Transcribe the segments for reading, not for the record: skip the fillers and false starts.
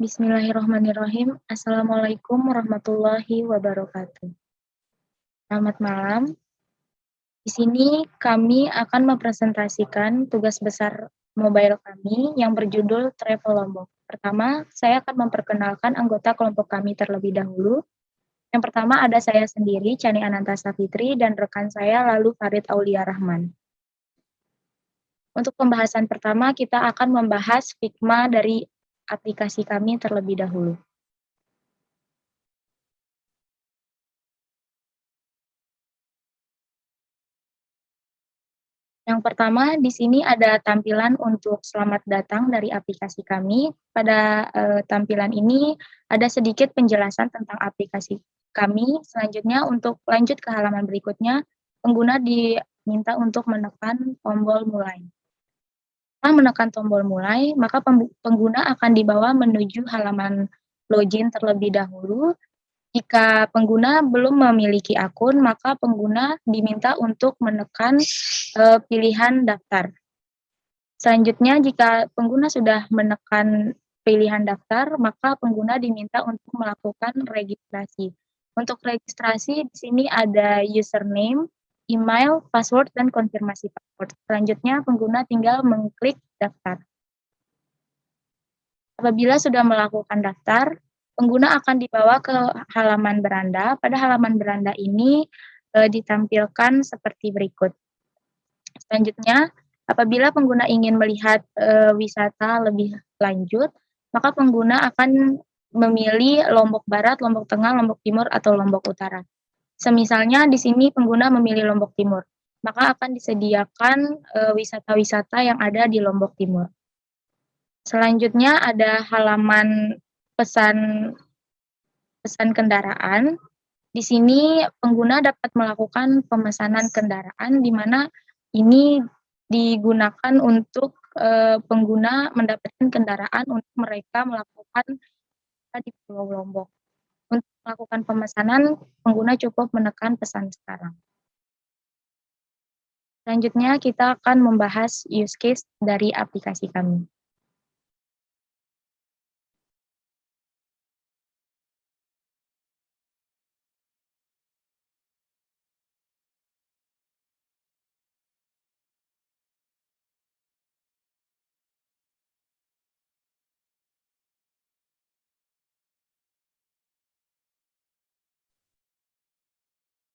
Bismillahirrahmanirrahim. Assalamualaikum warahmatullahi wabarakatuh. Selamat malam. Di sini kami akan mempresentasikan tugas besar mobile kami yang berjudul Travel Lombok. Pertama, saya akan memperkenalkan anggota kelompok kami terlebih dahulu. Yang pertama ada saya sendiri, Chani Anantasa Fitri, dan rekan saya lalu Farid Aulia Rahman. Untuk pembahasan pertama, kita akan membahas Figma dari aplikasi kami terlebih dahulu. Yang pertama, di sini ada tampilan untuk selamat datang dari aplikasi kami. Pada tampilan ini ada sedikit penjelasan tentang aplikasi kami. Selanjutnya, untuk lanjut ke halaman berikutnya, pengguna diminta untuk menekan tombol mulai. Setelah menekan tombol mulai, maka pengguna akan dibawa menuju halaman login terlebih dahulu. Jika pengguna belum memiliki akun, maka pengguna diminta untuk menekan pilihan daftar. Selanjutnya, jika pengguna sudah menekan pilihan daftar, maka pengguna diminta untuk melakukan registrasi. Untuk registrasi, di sini ada username, email, password, dan konfirmasi password. Selanjutnya, pengguna tinggal mengklik daftar. Apabila sudah melakukan daftar, pengguna akan dibawa ke halaman beranda. Pada halaman beranda ini ditampilkan seperti berikut. Selanjutnya, apabila pengguna ingin melihat wisata lebih lanjut, maka pengguna akan memilih Lombok Barat, Lombok Tengah, Lombok Timur, atau Lombok Utara. Semisalnya di sini pengguna memilih Lombok Timur, maka akan disediakan wisata-wisata yang ada di Lombok Timur. Selanjutnya ada halaman pesan kendaraan. Di sini pengguna dapat melakukan pemesanan kendaraan di mana ini digunakan untuk pengguna mendapatkan kendaraan untuk mereka melakukan di Pulau Lombok. Untuk melakukan pemesanan, pengguna cukup menekan pesan sekarang. Selanjutnya kita akan membahas use case dari aplikasi kami.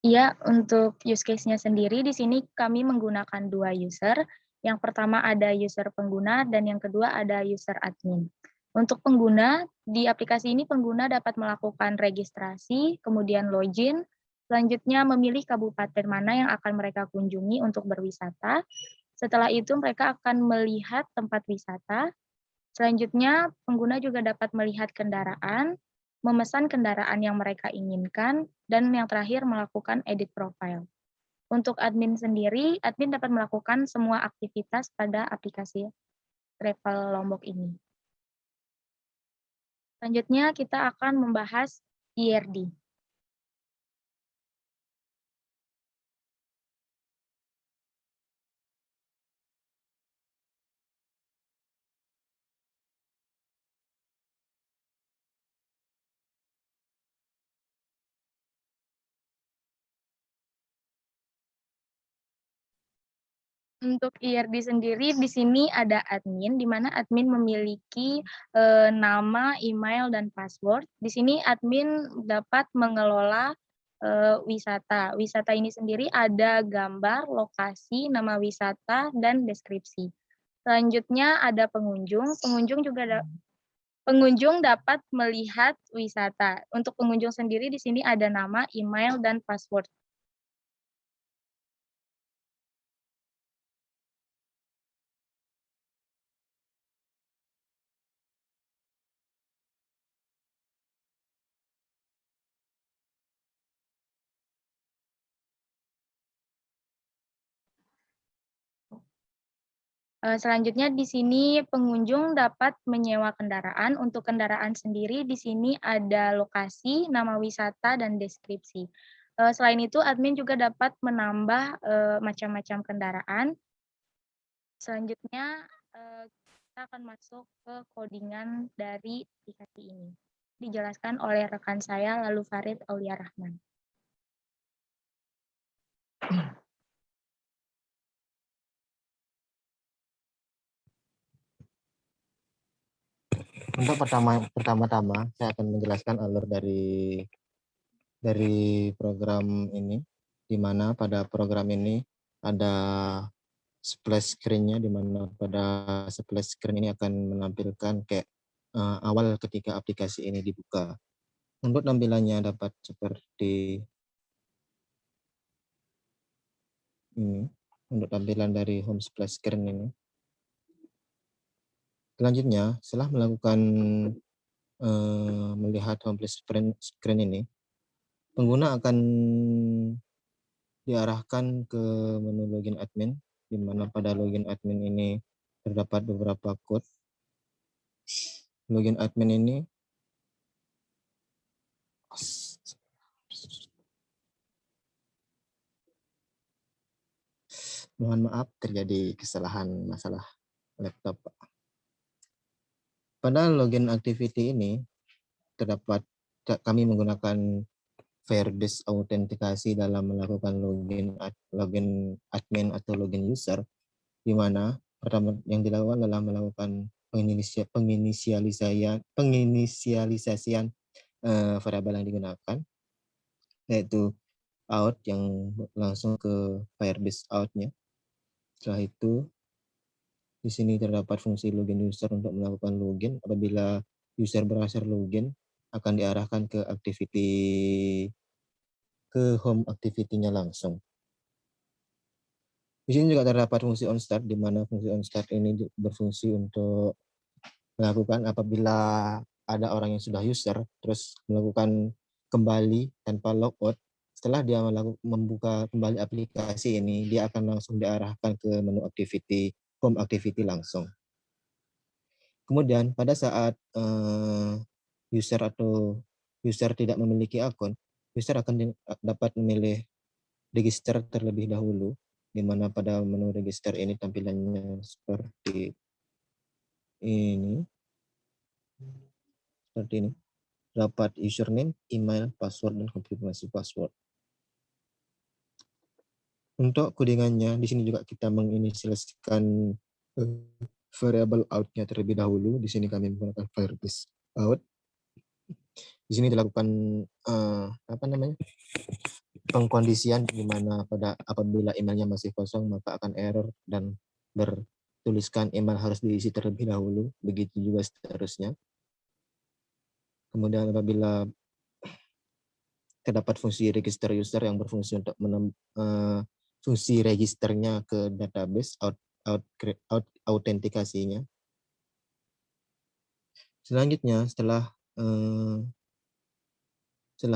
Iya, untuk use case-nya sendiri di sini kami menggunakan 2 user. Yang pertama ada user pengguna dan yang kedua ada user admin. Untuk pengguna, di aplikasi ini pengguna dapat melakukan registrasi, kemudian login, selanjutnya memilih kabupaten mana yang akan mereka kunjungi untuk berwisata. Setelah itu mereka akan melihat tempat wisata. Selanjutnya, pengguna juga dapat melihat kendaraan, memesan kendaraan yang mereka inginkan, dan yang terakhir melakukan edit profile. Untuk admin sendiri, admin dapat melakukan semua aktivitas pada aplikasi Travel Lombok ini. Selanjutnya kita akan membahas IRD. Untuk IRD sendiri di sini ada admin, di mana admin memiliki nama, email, dan password. Di sini admin dapat mengelola wisata. Wisata ini sendiri ada gambar, lokasi, nama wisata, dan deskripsi. Selanjutnya ada pengunjung. Pengunjung dapat melihat wisata. Untuk pengunjung sendiri di sini ada nama, email, dan password. Selanjutnya di sini pengunjung dapat menyewa kendaraan. Untuk kendaraan sendiri di sini ada lokasi, nama wisata, dan deskripsi. Selain itu admin juga dapat menambah macam-macam kendaraan. Selanjutnya kita akan masuk ke codingan dari aplikasi ini. Dijelaskan oleh rekan saya, lalu Farid Aulia Rahman. Untuk pertama-tama saya akan menjelaskan alur dari program ini, di mana pada program ini ada splash screen-nya, di mana pada splash screen ini akan menampilkan kayak awal ketika aplikasi ini dibuka. Untuk tampilannya dapat seperti ini, untuk tampilan dari home splash screen ini. Selanjutnya, setelah melakukan melihat home screen ini, pengguna akan diarahkan ke menu login admin, di mana pada login admin ini terdapat beberapa code. Login admin ini mohon maaf terjadi kesalahan masalah laptop. Pada login activity ini terdapat kami menggunakan Firebase autentikasi dalam melakukan login admin atau login user, di mana pertama yang dilakukan adalah melakukan penginisialisasian variabel yang digunakan, yaitu out yang langsung ke Firebase out-nya. Setelah itu di sini terdapat fungsi login user untuk melakukan login. Apabila user berhasil login, akan diarahkan ke home activity-nya langsung. Di sini juga terdapat fungsi onStart, di mana fungsi onStart ini berfungsi untuk melakukan apabila ada orang yang sudah user, terus melakukan kembali tanpa logout. Setelah dia membuka kembali aplikasi ini, dia akan langsung diarahkan ke menu activity, home activity langsung. Kemudian pada saat user tidak memiliki akun, user akan dapat memilih register terlebih dahulu, di mana pada menu register ini tampilannya seperti ini. Dapat username, email, password, dan konfirmasi password. Untuk codingannya, di sini juga kita menginisialisasikan variable out-nya terlebih dahulu. Di sini kami menggunakan Firebase out. Di sini dilakukan pengkondisian, di mana apabila emailnya masih kosong maka akan error dan bertuliskan email harus diisi terlebih dahulu. Begitu juga seterusnya. Kemudian apabila terdapat fungsi register user yang berfungsi untuk fungsi registernya ke database, autentikasinya. Selanjutnya setelah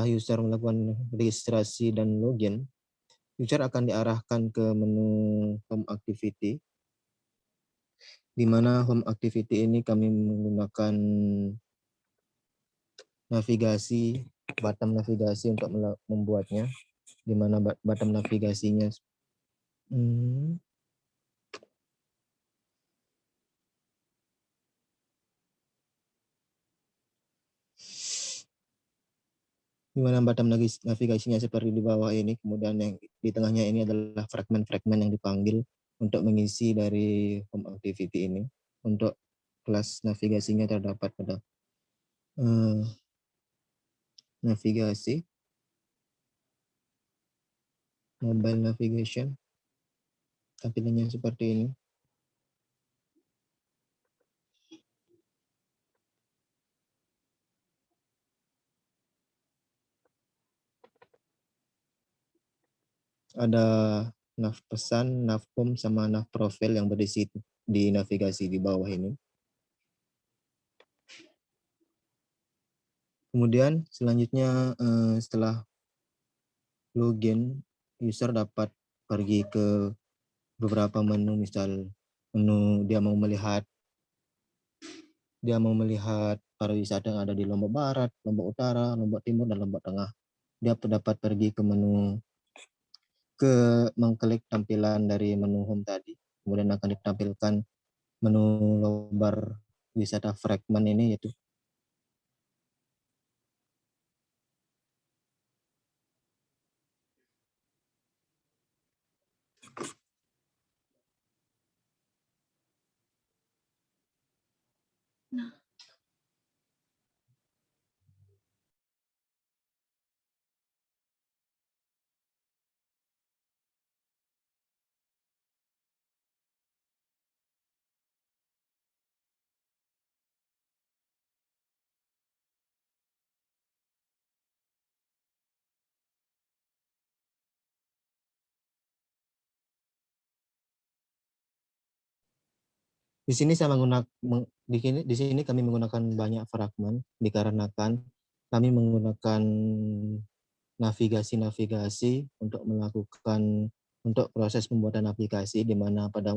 user melakukan registrasi dan login, user akan diarahkan ke menu home activity, di mana home activity ini kami menggunakan navigasi, button navigasi untuk membuatnya, di mana button navigasinya di mana button navigasinya seperti di bawah ini, kemudian yang di tengahnya ini adalah fragmen-fragmen yang dipanggil untuk mengisi dari home activity ini. Untuk kelas navigasinya terdapat pada navigasi, mobile navigation, tampilannya seperti ini. Ada nav pesan, nav home, sama nav profil yang berisi di navigasi di bawah ini. Kemudian selanjutnya setelah login, user dapat pergi ke beberapa menu, misal menu dia mau melihat pariwisata yang ada di Lombok Barat, Lombok Utara, Lombok Timur, dan Lombok Tengah. Dia dapat pergi ke mengklik tampilan dari menu home tadi. Kemudian akan ditampilkan menu lobar wisata fragment ini, yaitu Nah, di sini saya menggunakan di sini kami menggunakan banyak fragmen dikarenakan kami menggunakan navigasi untuk proses pembuatan aplikasi, di mana pada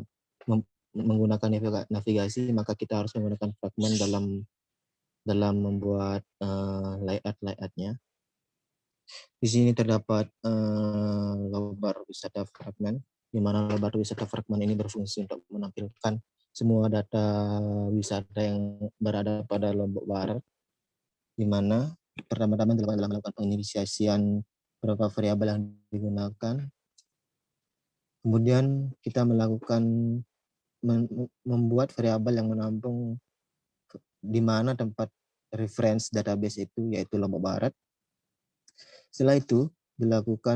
menggunakan navigasi maka kita harus menggunakan fragmen dalam membuat layout-layoutnya. Di sini terdapat lobar wisata fragmen, di mana lobar wisata fragmen ini berfungsi untuk menampilkan semua data wisata yang berada pada Lombok Barat, di mana pertama-tama dalam melakukan penginisiasian beberapa variabel yang digunakan. Kemudian kita melakukan membuat variabel yang menampung di mana tempat reference database itu, yaitu Lombok Barat. Setelah itu dilakukan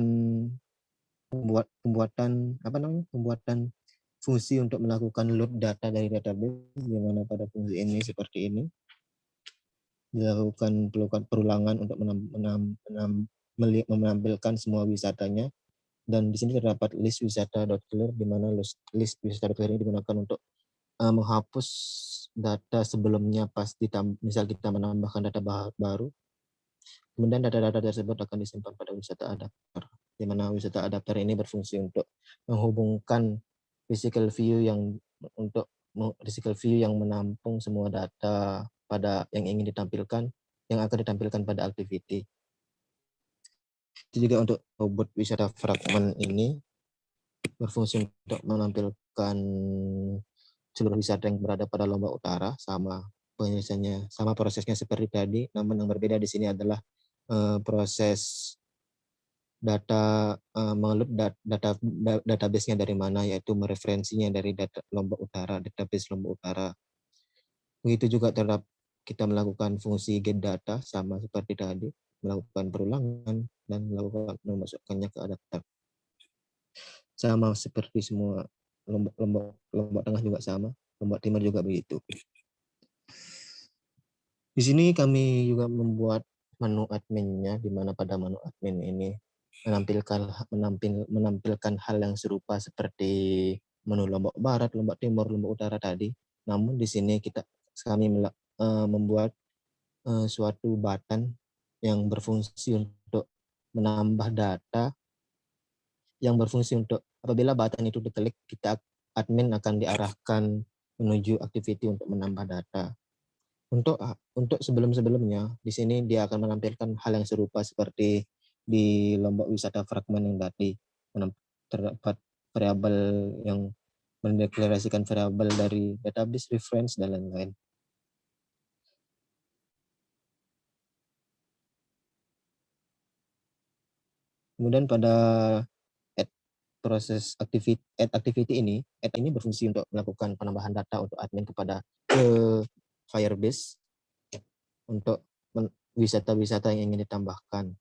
pembuatan fungsi untuk melakukan load data dari database, di mana pada fungsi ini seperti ini dilakukan perulangan untuk menampilkan semua wisatanya. Dan di sini terdapat list wisata.clear, di mana list wisata.clear ini digunakan untuk menghapus data sebelumnya pas misal kita menambahkan data baru. Kemudian data-data tersebut akan disimpan pada wisata adapter, di mana wisata adapter ini berfungsi untuk menghubungkan physical view yang menampung semua data pada yang ingin ditampilkan, yang akan ditampilkan pada activity. Itu juga untuk robot wisata fragment ini berfungsi untuk menampilkan seluruh wisata yang berada pada Lombok Utara, sama penyelesaiannya, sama prosesnya seperti tadi, namun yang berbeda di sini adalah proses mengeload database-nya dari mana, yaitu mereferensinya dari database Lombok Utara. Begitu juga terhadap kita melakukan fungsi get data, sama seperti tadi, melakukan perulangan dan memasukkannya ke adapter. Sama seperti semua Lombok Tengah juga sama, Lombok Timur juga begitu. Di sini kami juga membuat menu adminnya, di mana pada menu admin ini menampilkan hal yang serupa seperti menu Lombok Barat, Lombok Timur, Lombok Utara tadi. Namun di sini kami membuat suatu button yang berfungsi untuk menambah data, yang berfungsi untuk apabila button itu diklik, admin akan diarahkan menuju activity untuk menambah data. Untuk sebelum-sebelumnya, di sini dia akan menampilkan hal yang serupa seperti di Lombok Wisata Fragment yang tadi, terdapat variabel yang mendeklarasikan variabel dari database, reference, dan lain-lain. Kemudian pada proses activity ini berfungsi untuk melakukan penambahan data untuk admin ke Firebase untuk wisata-wisata yang ingin ditambahkan.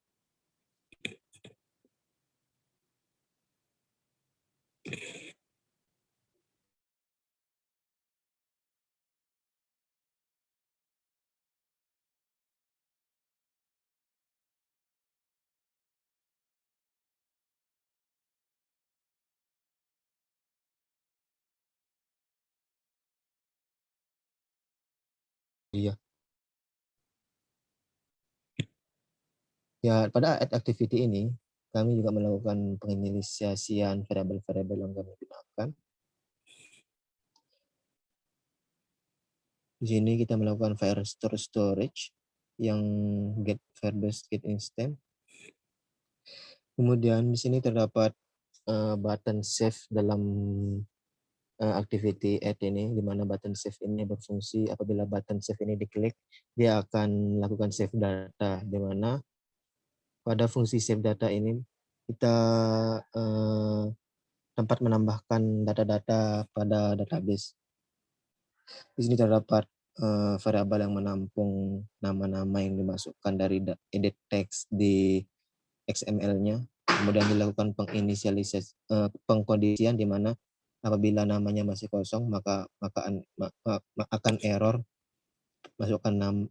Iya. Ya, pada activity ini kami juga melakukan penginisiasian variabel-variabel yang kami gunakan. Di sini kita melakukan Firestore storage yang get Firebase get instant. Kemudian di sini terdapat button save dalam activity add ini, di mana button save ini berfungsi apabila button save ini diklik, dia akan melakukan save data, di mana pada fungsi save data ini kita tempat menambahkan data-data pada database. Di sini terdapat variabel yang menampung nama-nama yang dimasukkan dari edit text di XML-nya, kemudian dilakukan pengkondisian di mana apabila namanya masih kosong maka akan error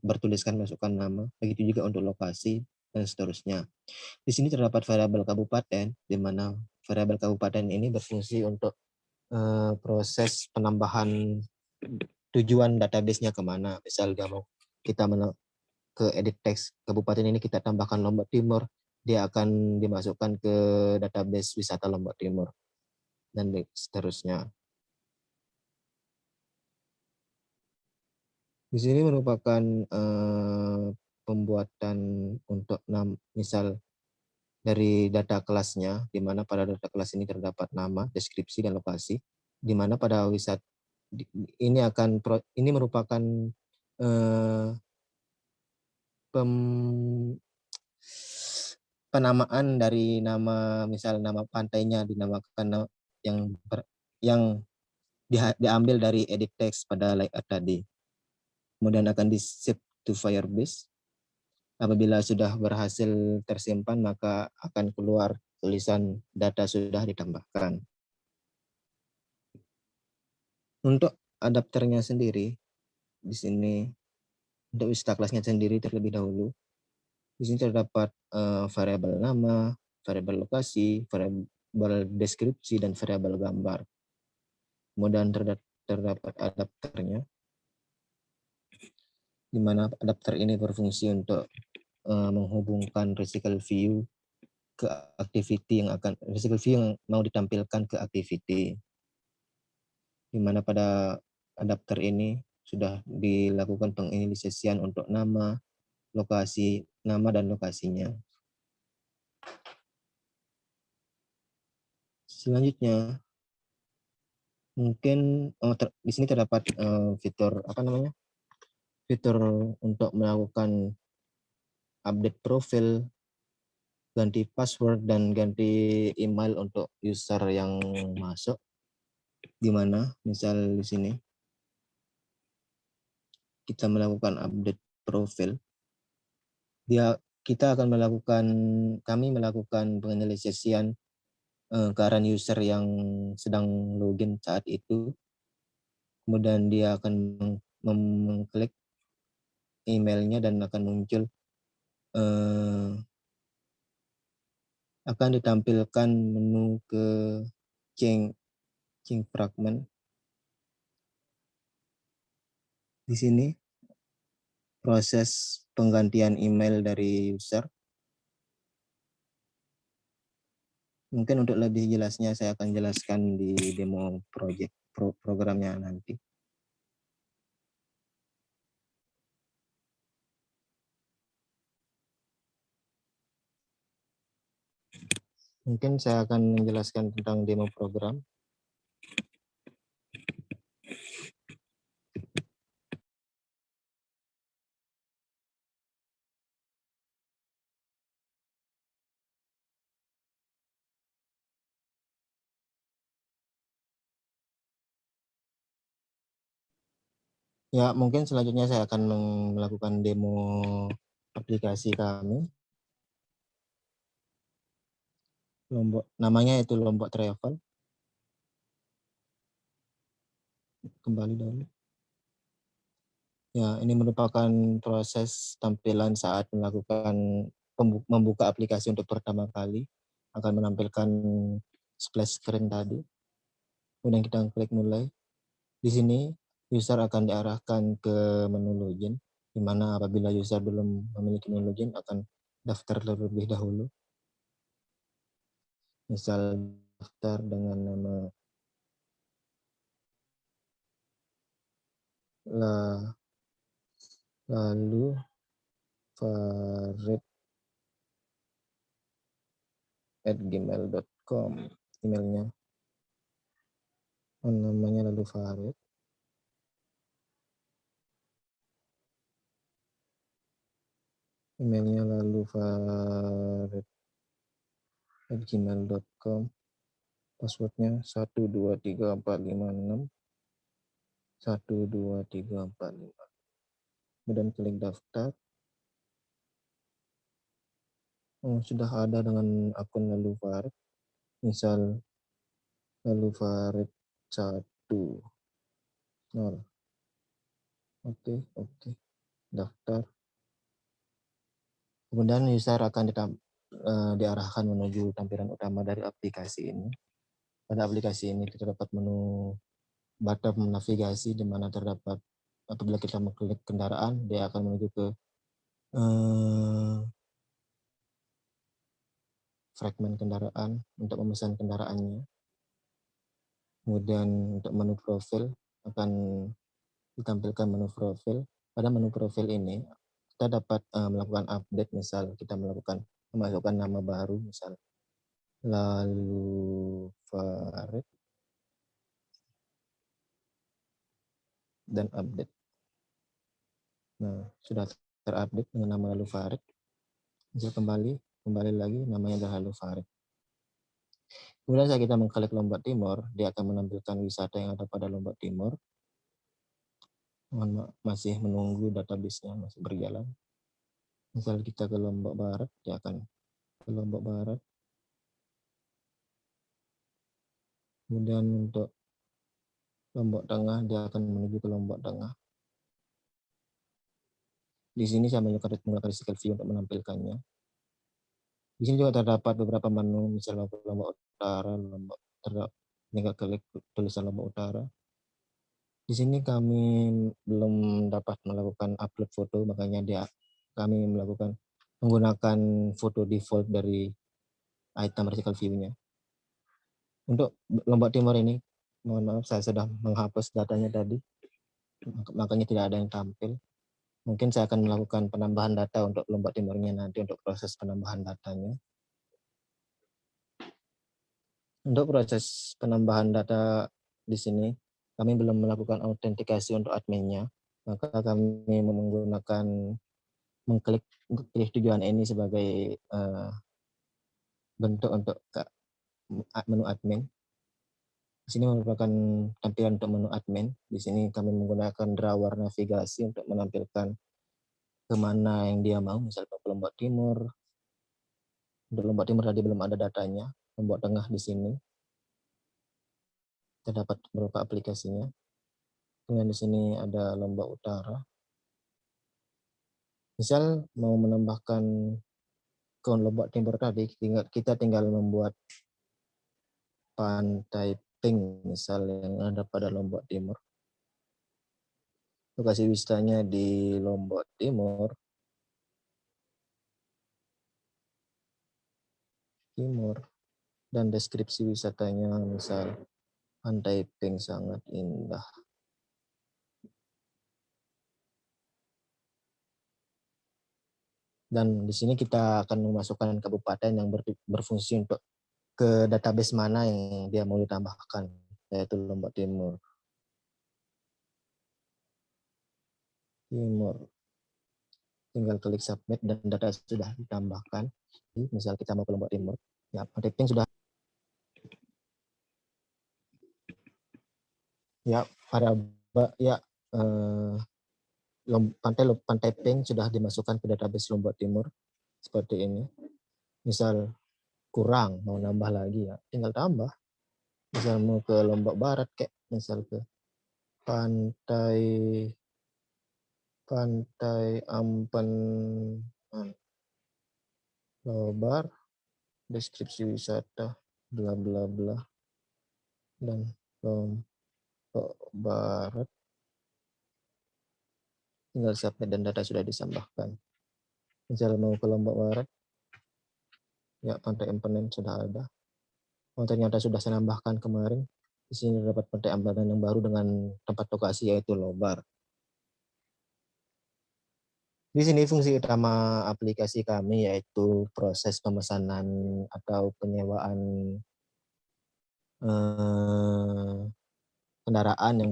bertuliskan masukkan nama. Begitu juga untuk lokasi dan seterusnya. Di sini terdapat variabel kabupaten, di mana variabel kabupaten ini berfungsi untuk proses penambahan tujuan database-nya kemana. Misal kita ke edit text kabupaten ini kita tambahkan Lombok Timur, dia akan dimasukkan ke database wisata Lombok Timur dan seterusnya. Di sini merupakan pembuatan untuk misal dari data kelasnya, di mana pada data kelas ini terdapat nama, deskripsi, dan lokasi, di mana pada wisata ini merupakan penamaan dari nama, misal nama pantainya dinamakan yang diambil dari edit text pada layout tadi. Kemudian akan di-save to Firebase. Apabila sudah berhasil tersimpan, maka akan keluar tulisan data sudah ditambahkan. Untuk adapternya sendiri, di sini untuk wisata kelasnya sendiri terlebih dahulu, di sini terdapat variabel nama, variabel lokasi, variabel deskripsi, dan variabel gambar. Kemudian terdapat adapternya, di mana adapter ini berfungsi untuk menghubungkan residual view ke activity residual view yang mau ditampilkan ke activity, di mana pada adapter ini sudah dilakukan penginisiasian untuk nama dan lokasinya. Selanjutnya, mungkin di sini terdapat fitur fitur untuk melakukan update profil, ganti password, dan ganti email untuk user yang masuk. Di mana misal di sini kita melakukan update profil, kami melakukan penginisiasian current user yang sedang login saat itu. Kemudian dia akan mengklik emailnya dan akan muncul akan ditampilkan menu ke change fragment. Di sini proses penggantian email dari user. Mungkin untuk lebih jelasnya saya akan jelaskan di demo programnya nanti. Mungkin saya akan menjelaskan tentang demo program. Ya, mungkin selanjutnya saya akan melakukan demo aplikasi kami. Namanya itu Lombok Travel. Kembali dulu. Ya, ini merupakan proses tampilan saat melakukan membuka aplikasi untuk pertama kali. Akan menampilkan splash screen tadi. Kemudian kita klik mulai. Di sini user akan diarahkan ke menu login, di mana apabila user belum memiliki menu login akan daftar terlebih dahulu. Misal daftar dengan nama lalu farid@gmail.com emailnya. namanya lalu Farid. Emailnya lalu farid@gmail.com. Passwordnya 123456 12345. Kemudian klik daftar. Sudah ada dengan akun lalu Farid. Misal lalu Farid 10. Oke. Daftar. Kemudian user akan diarahkan menuju tampilan utama dari aplikasi ini. Pada aplikasi ini terdapat menu button navigasi di mana terdapat apabila kita mengklik kendaraan, dia akan menuju ke fragmen kendaraan untuk memesan kendaraannya. Kemudian untuk menu profil akan ditampilkan menu profil. Pada menu profil ini kita dapat melakukan update, misal kita memasukkan nama baru, misal lalu Farid dan update. Nah, sudah terupdate dengan nama lalu Farid. Bisa kembali lagi namanya adalah lalu Farid. Kemudian saat kita mengklik Lombok Timur, dia akan menampilkan wisata yang ada pada Lombok Timur. Masih menunggu database-nya, masih berjalan. Misal kita ke Lombok Barat, dia akan ke Lombok Barat. Kemudian untuk Lombok Tengah, dia akan menuju ke Lombok Tengah. Di sini saya menggunakan resikel view untuk menampilkannya. Di sini juga terdapat beberapa menu, misalnya Lombok Utara, tinggal klik tulisan Lombok Utara. Di sini kami belum dapat melakukan upload foto, makanya kami menggunakan foto default dari item resikel view-nya. Untuk Lombok Timur ini, mohon maaf saya sudah menghapus datanya tadi, makanya tidak ada yang tampil. Mungkin saya akan melakukan penambahan data untuk Lombok Timurnya nanti untuk proses penambahan datanya. Untuk proses penambahan data di sini, kami belum melakukan autentikasi untuk adminnya, maka kami mengklik pilih tujuan ini sebagai bentuk untuk menu admin. Di sini merupakan tampilan untuk menu admin. Di sini kami menggunakan drawer navigasi untuk menampilkan kemana yang dia mau, misalnya ke Lombok Timur. Untuk Lombok Timur tadi belum ada datanya. Lombok Tengah di sini terdapat beberapa aplikasinya. Kemudian di sini ada Lombok Utara. Misal mau menambahkan ke Lombok Timur tadi, kita tinggal membuat pantai pink misal yang ada pada Lombok Timur. Lokasi wisatanya di Lombok Timur. Dan deskripsi wisatanya misal pantai pink sangat indah. Dan di sini kita akan memasukkan kabupaten yang berfungsi untuk ke database mana yang dia mau ditambahkan, yaitu Lombok Timur. Tinggal klik submit dan data sudah ditambahkan. Misal kita mau ke Lombok Timur, ya pantai pink sudah. Ya, pantai pink sudah dimasukkan ke database Lombok Timur seperti ini. Misal kurang, mau nambah lagi ya, tinggal tambah. Misal mau ke Lombok Barat, kayak misal ke Pantai Ampen Lobar, deskripsi wisata, bla bla bla, dan Lombok Barat. Tinggal submit dan data sudah disambahkan. Misal mau ke Lombok Barat, ya Pantai Ampenan sudah ada. Oh, ternyata sudah saya nambahkan kemarin. Di sini dapat pantai Ampenan yang baru dengan tempat lokasi yaitu Lobar. Di sini fungsi utama aplikasi kami yaitu proses pemesanan atau penyewaan kendaraan yang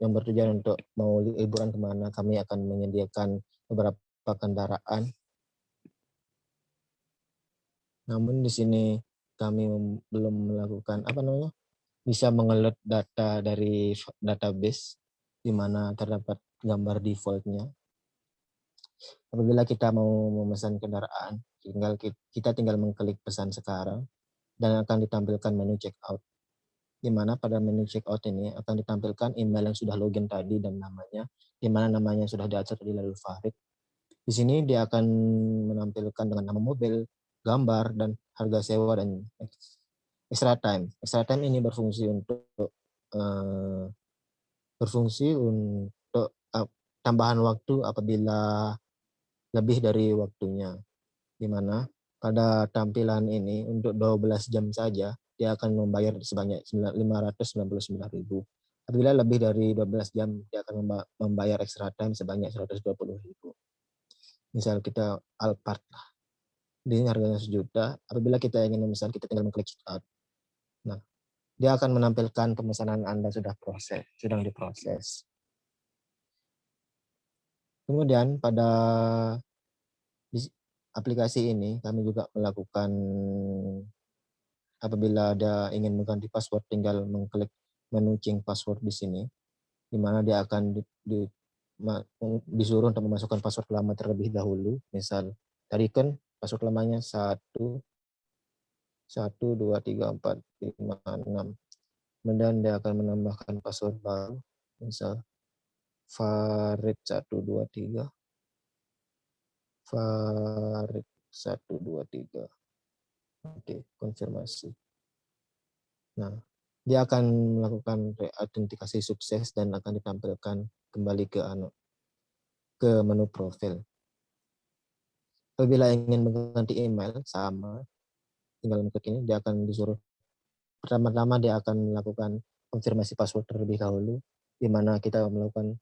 bertujuan untuk mau liburan kemana, kami akan menyediakan beberapa kendaraan. Namun di sini kami belum melakukan bisa mengeload data dari database di mana terdapat gambar defaultnya. Apabila kita mau memesan kendaraan, kita tinggal mengklik pesan sekarang dan akan ditampilkan menu checkout. Di mana pada menu checkout ini akan ditampilkan email yang sudah login tadi dan namanya, di mana namanya sudah diatur di lalu Farid. Di sini dia akan menampilkan dengan nama mobil, gambar, dan harga sewa dan extra time. Extra time ini berfungsi untuk tambahan waktu apabila lebih dari waktunya, di mana pada tampilan ini untuk 12 jam saja dia akan membayar sebanyak 599.000. Apabila lebih dari 12 jam dia akan membayar extra time sebanyak 120.000. Misal kita Alphard lah, ini harganya 1 juta. Apabila kita ingin memesan, kita tinggal mengklik start. Nah, dia akan menampilkan pemesanan Anda sedang diproses. Kemudian pada aplikasi ini kami juga melakukan apabila ada ingin mengganti password, tinggal mengklik menu change password di sini, di mana dia akan disuruh untuk memasukkan password lama terlebih dahulu. Misal tadi kan password lamanya 1 2 3 4 5 6. Kemudian dia akan menambahkan password baru, misal Farid 123. Farid 123. Oke, konfirmasi. Nah, dia akan melakukan reautentikasi sukses dan akan ditampilkan kembali ke menu profil. Apabila ingin mengganti email, sama, tinggal mengklik ini, dia akan disuruh. Pertama-tama dia akan melakukan konfirmasi password terlebih dahulu, di mana kita melakukan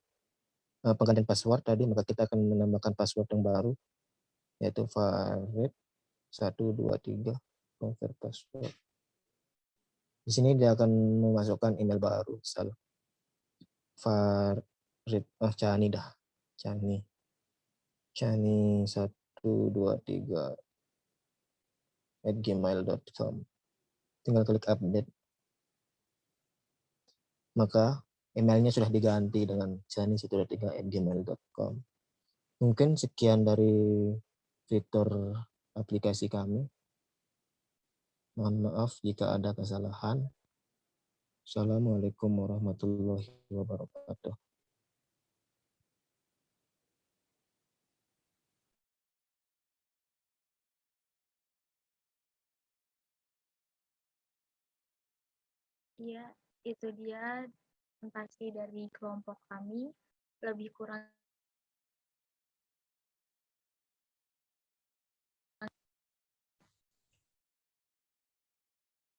penggantian password tadi, maka kita akan menambahkan password yang baru, yaitu Farid 123, confirm password. Di sini dia akan memasukkan email baru, misal Farid, Chani 123 @gmail.com. Tinggal klik update. Maka emailnya sudah diganti dengan chani123 @gmail.com. Mungkin sekian dari fitur aplikasi kami. Mohon maaf jika ada kesalahan. Assalamualaikum warahmatullahi wabarakatuh. Iya, itu dia presentasi dari kelompok kami. Lebih kurang